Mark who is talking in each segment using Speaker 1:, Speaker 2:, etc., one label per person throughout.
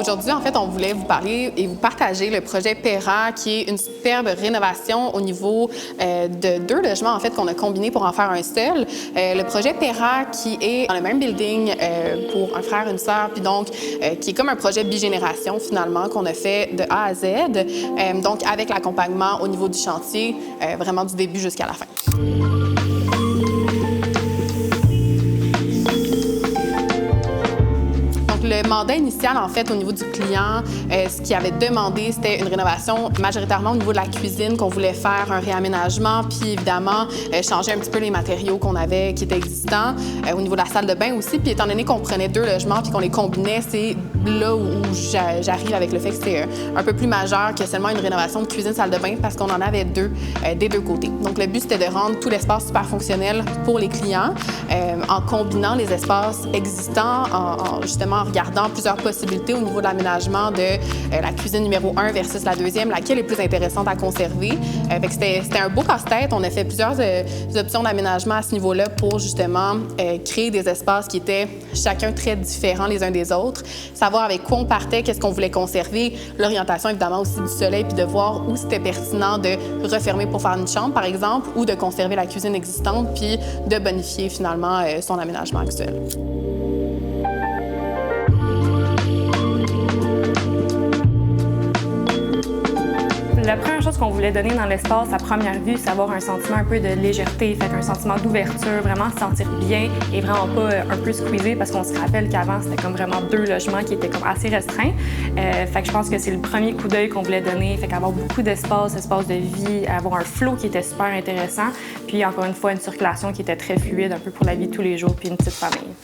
Speaker 1: Aujourd'hui, en fait, on voulait vous parler et vous partager le projet Pera, qui est une superbe rénovation au niveau de 2 logements, en fait, qu'on a combinés pour en faire un seul. Le projet Pera, qui est dans le même building pour un frère, une sœur, puis donc, qui est comme un projet bigénération, finalement, qu'on a fait de A à Z. Donc, avec l'accompagnement au niveau du chantier, vraiment du début jusqu'à la fin. Le mandat initial, en fait, au niveau du client, ce qu'il avait demandé, c'était une rénovation majoritairement au niveau de la cuisine, qu'on voulait faire un réaménagement, puis évidemment, changer un petit peu les matériaux qu'on avait, qui étaient existants, au niveau de la salle de bain aussi. Puis étant donné qu'on prenait 2 logements puis qu'on les combinait, c'est là où j'arrive avec le fait que c'était un peu plus majeur que seulement une rénovation de cuisine-salle de bain, parce qu'on en avait 2 des 2 côtés. Donc le but, c'était de rendre tout l'espace super fonctionnel pour les clients, en combinant les espaces existants, justement en regardant plusieurs possibilités au niveau de l'aménagement de la cuisine numéro 1 versus la deuxième, laquelle est plus intéressante à conserver. C'était un beau casse-tête. On a fait plusieurs options d'aménagement à ce niveau-là pour justement créer des espaces qui étaient chacun très différents les uns des autres, savoir avec quoi on partait, qu'est-ce qu'on voulait conserver, l'orientation évidemment aussi du soleil, puis de voir où c'était pertinent de refermer pour faire une chambre, par exemple, ou de conserver la cuisine existante, puis de bonifier finalement son aménagement actuel.
Speaker 2: La première chose qu'on voulait donner dans l'espace à première vue, c'est avoir un sentiment un peu de légèreté, fait un sentiment d'ouverture, vraiment se sentir bien et vraiment pas un peu squeezé, parce qu'on se rappelle qu'avant, c'était comme vraiment 2 logements qui étaient comme assez restreints. Fait que je pense que c'est le premier coup d'œil qu'on voulait donner, fait qu'avoir beaucoup d'espace, espace de vie, avoir un flow qui était super intéressant, puis encore une fois, une circulation qui était très fluide, un peu pour la vie de tous les jours, puis une petite famille.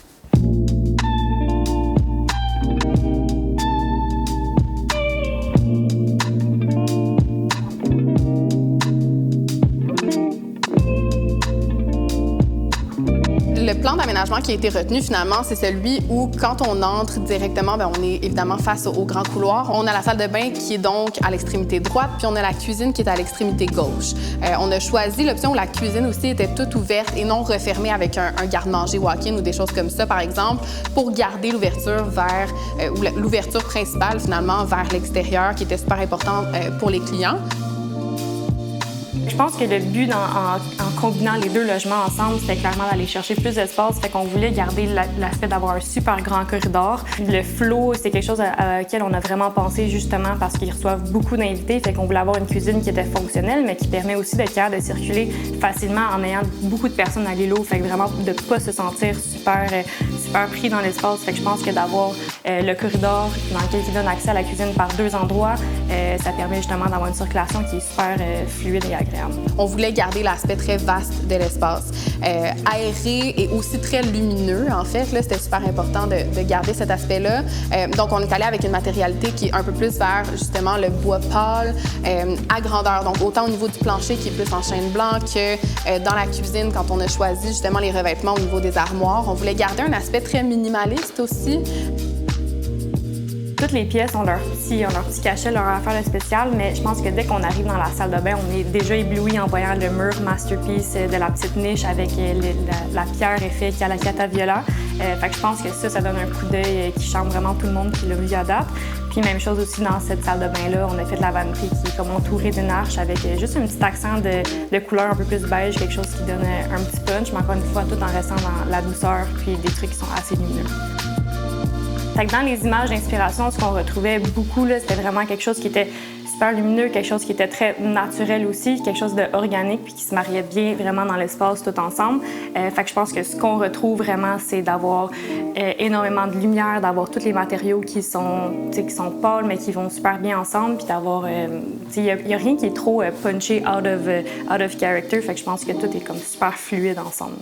Speaker 1: Le plan d'aménagement qui a été retenu, finalement, c'est celui où, quand on entre directement, bien, on est évidemment face au grand couloir. On a la salle de bain qui est donc à l'extrémité droite, puis on a la cuisine qui est à l'extrémité gauche. On a choisi l'option où la cuisine aussi était toute ouverte et non refermée avec un garde-manger walk-in ou des choses comme ça, par exemple, pour garder l'ouverture vers, ou l'ouverture principale, finalement, vers l'extérieur, qui était super important pour les clients.
Speaker 2: Je pense que le but en combinant les 2 logements ensemble, c'était clairement d'aller chercher plus d'espace. Fait qu'on voulait garder l'aspect d'avoir un super grand corridor. Le flow, c'est quelque chose à laquelle on a vraiment pensé justement parce qu'ils reçoivent beaucoup d'invités. Fait qu'on voulait avoir une cuisine qui était fonctionnelle, mais qui permet aussi d'être capable de circuler facilement en ayant beaucoup de personnes à l'îlot. Fait que vraiment de ne pas se sentir super pris dans l'espace. Fait que je pense que d'avoir le corridor dans lequel il donne accès à la cuisine par 2 endroits, ça permet justement d'avoir une circulation qui est super fluide et agréable.
Speaker 1: On voulait garder l'aspect très vaste de l'espace, aéré et aussi très lumineux, en fait. Là, c'était super important de garder cet aspect-là. Donc, on est allé avec une matérialité qui est un peu plus vers, justement, le bois pâle à grandeur. Donc, autant au niveau du plancher qui est plus en chêne blanc que dans la cuisine, quand on a choisi, justement, les revêtements au niveau des armoires. On voulait garder un aspect très minimaliste aussi.
Speaker 2: Toutes les pièces ont leur petit cachet, leur affaire de spécial, mais je pense que dès qu'on arrive dans la salle de bain, on est déjà ébloui en voyant le mur masterpiece de la petite niche avec la pierre effet qui a la cata viola. Fait que je pense que ça donne un coup d'œil qui charme vraiment tout le monde qui l'a vu à date. Puis même chose aussi dans cette salle de bain-là, on a fait de la vannerie qui est comme entourée d'une arche avec juste un petit accent de couleur un peu plus beige, quelque chose qui donne un petit punch, mais encore une fois, tout en restant dans la douceur puis des trucs qui sont assez lumineux. Fait que dans les images d'inspiration, ce qu'on retrouvait beaucoup, c'était vraiment quelque chose qui était super lumineux, quelque chose qui était très naturel aussi, quelque chose d'organique puis qui se mariait bien vraiment dans l'espace tout ensemble. Fait que je pense que ce qu'on retrouve vraiment, c'est d'avoir énormément de lumière, d'avoir tous les matériaux qui sont pâles mais qui vont super bien ensemble, puis d'avoir, il y a rien qui est trop punché out of character. Fait que je pense que tout est comme super fluide ensemble.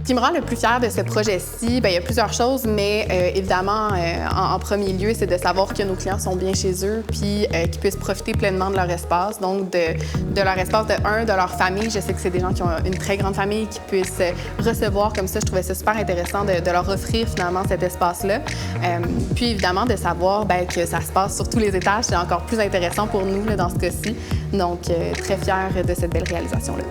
Speaker 1: Ce qui me rend le plus fière de ce projet-ci, bien, il y a plusieurs choses, mais évidemment, en premier lieu, c'est de savoir que nos clients sont bien chez eux puis qu'ils puissent profiter pleinement de leur espace. Donc, de leur espace, de leur famille. Je sais que c'est des gens qui ont une très grande famille qui puissent recevoir comme ça. Je trouvais ça super intéressant de leur offrir finalement cet espace-là. Puis, évidemment, de savoir bien, que ça se passe sur tous les étages. C'est encore plus intéressant pour nous là, dans ce cas-ci. Donc, très fière de cette belle réalisation-là.